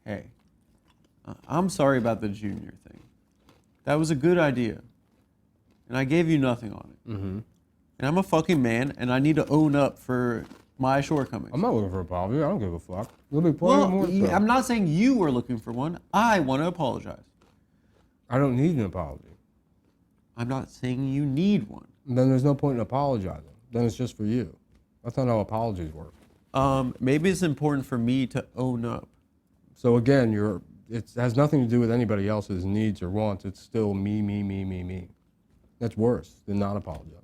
hey, I'm sorry about the junior thing. That was a good idea. And I gave you nothing on it. Mm-hmm. And I'm a fucking man, and I need to own up for my shortcomings. I'm not looking for an apology. I don't give a fuck. There'll be plenty more stuff. I'm not saying you were looking for one. I want to apologize. I don't need an apology. I'm not saying you need one. Then there's no point in apologizing. Then it's just for you. That's not how apologies work. Maybe it's important for me to own up. So again, it has nothing to do with anybody else's needs or wants. It's still me. That's worse than not apologizing.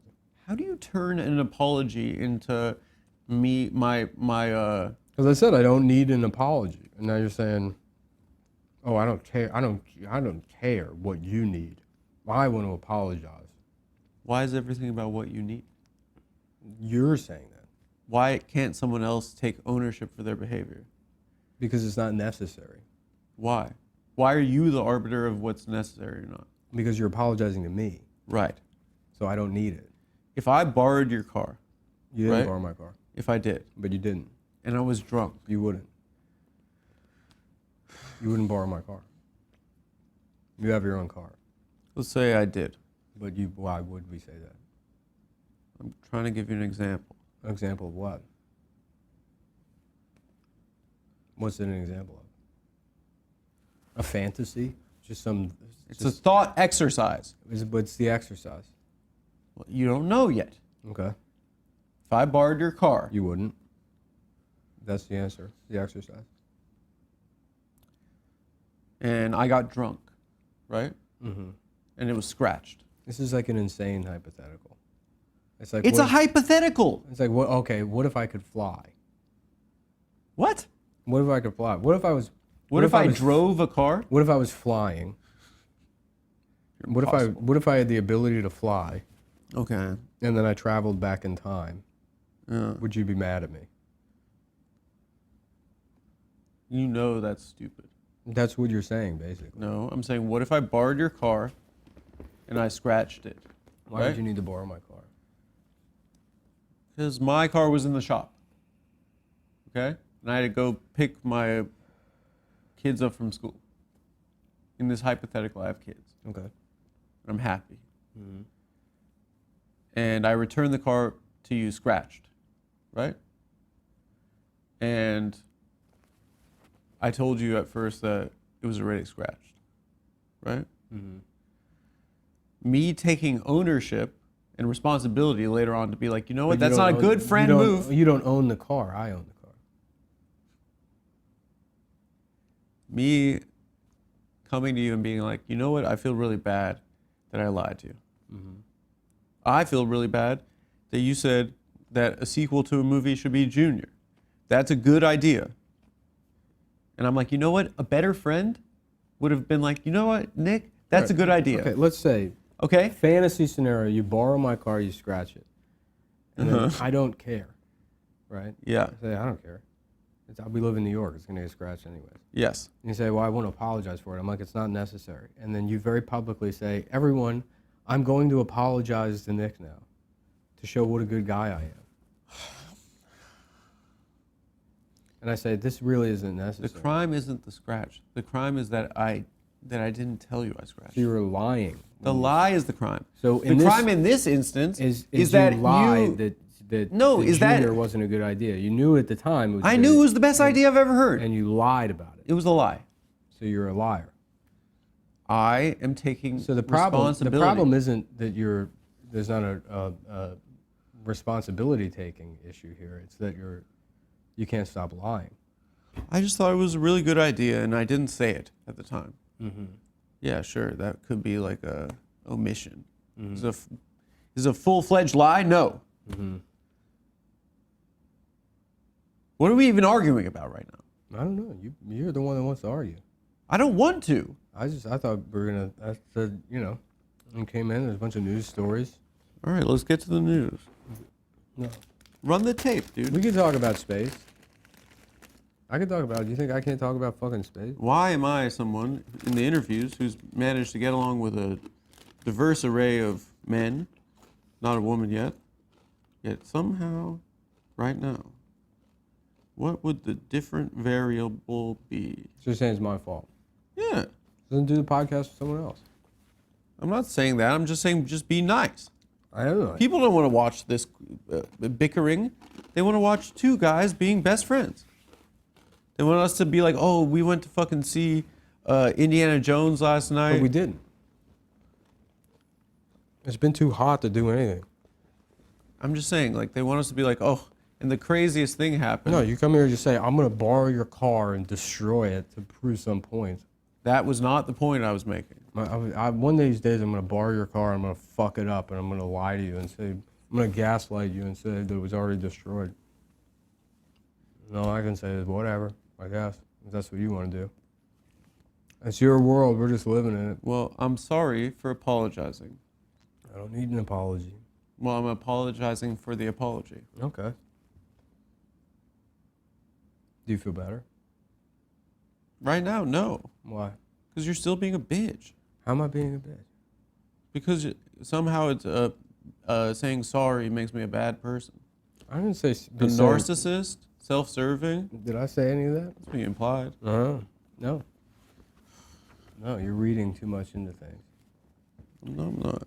How do you turn an apology into me, my? As I said, I don't need an apology, and now you're saying, "Oh, I don't care. I don't care what you need. I want to apologize." Why is everything about what you need? You're saying that. Why can't someone else take ownership for their behavior? Because it's not necessary. Why? Why are you the arbiter of what's necessary or not? Because you're apologizing to me. Right. So I don't need it. If I borrowed your car. You didn't right? borrow my car. If I did. But you didn't. And I was drunk. You wouldn't. You wouldn't borrow my car. You have your own car. Let's say I did. But why would we say that? I'm trying to give you an example. An example of what? What's it an example of? A fantasy? Just some... It's a thought exercise. What's the exercise? Well, you don't know yet. Okay. If I borrowed your car. You wouldn't. That's the answer, the exercise. And I got drunk, right? Mm-hmm. And it was scratched. This is like an insane hypothetical. It's like it's a hypothetical. It's like, what? Okay, what if I could fly? What? What if I could fly? What if I was... What if I drove a car? What if I was flying? What if I had the ability to fly? Okay. And then I traveled back in time? Yeah. Would you be mad at me? You know that's stupid. That's what you're saying, basically. No, I'm saying, what if I borrowed your car and I scratched it? Why did you need to borrow my car? Because my car was in the shop. Okay? And I had to go pick my kids up from school. In this hypothetical, I have kids. Okay. And I'm happy. Mm-hmm. And I returned the car to you scratched, right? And I told you at first that it was already scratched, right? Mm-hmm. Me taking ownership and responsibility later on to be like, you know what, that's not a good friend move. You don't own the car, I own the car. Me coming to you and being like, you know what, I feel really bad that I lied to you. Mm-hmm. I feel really bad that you said that a sequel to a movie should be Junior. That's a good idea. And I'm like, you know what, a better friend would have been like, you know what, Nick, that's a good idea. Okay, let's say, fantasy scenario, you borrow my car, you scratch it. And then I don't care, right? Yeah. I say, I don't care. We live in New York, it's going to get scratched anyways. Yes. And you say, well, I want to apologize for it. I'm like, it's not necessary. And then you very publicly say, everyone, I'm going to apologize to Nick now to show what a good guy I am. And I say, this really isn't necessary. The crime isn't the scratch. The crime is that I didn't tell you I scratched. So you're lying. The lie is the crime. So the crime in this instance is that you lied that Junior wasn't a good idea. You knew at the time. I knew it was the best idea I've ever heard. And you lied about it. It was a lie. So you're a liar. I am taking responsibility. The problem isn't that there's not a responsibility taking issue here. It's that you can't stop lying. I just thought it was a really good idea, and I didn't say it at the time. Mm-hmm. Yeah, sure, that could be like a omission. Mm-hmm. Is it a full-fledged lie? No. Mm-hmm. What are we even arguing about right now? I don't know. You're the one that wants to argue. I don't want to. I thought we were gonna. I said, and came in. There's a bunch of news stories. All right, let's get to the news. No. Run the tape, dude. We can talk about space. I can talk about it. Do you think I can't talk about fucking space? Why am I someone in the interviews who's managed to get along with a diverse array of men, not a woman yet somehow, right now, What would the different variable be? So you're saying it's my fault. Yeah. Then do the podcast with someone else. I'm not saying that. I'm just saying just be nice. I don't know. People don't want to watch this bickering. They want to watch two guys being best friends. They want us to be like, oh, we went to fucking see Indiana Jones last night. But we didn't. It's been too hot to do anything. I'm just saying, like, they want us to be like, oh, and the craziest thing happened. No, you come here and just say, I'm going to borrow your car and destroy it to prove some point. That was not the point I was making. One of these days, I'm going to borrow your car, I'm going to fuck it up, and I'm going to lie to you and say, I'm going to gaslight you and say that it was already destroyed. No, I can say is whatever, I guess, if that's what you want to do. It's your world, we're just living in it. Well, I'm sorry for apologizing. I don't need an apology. Well, I'm apologizing for the apology. Okay. Do you feel better? Right now, no. Why? Because you're still being a bitch. How am I being a bitch? Because somehow it's saying sorry makes me a bad person. I didn't say... A narcissist, self-serving. Did I say any of that? It's being implied. No. No, you're reading too much into things. No, I'm not.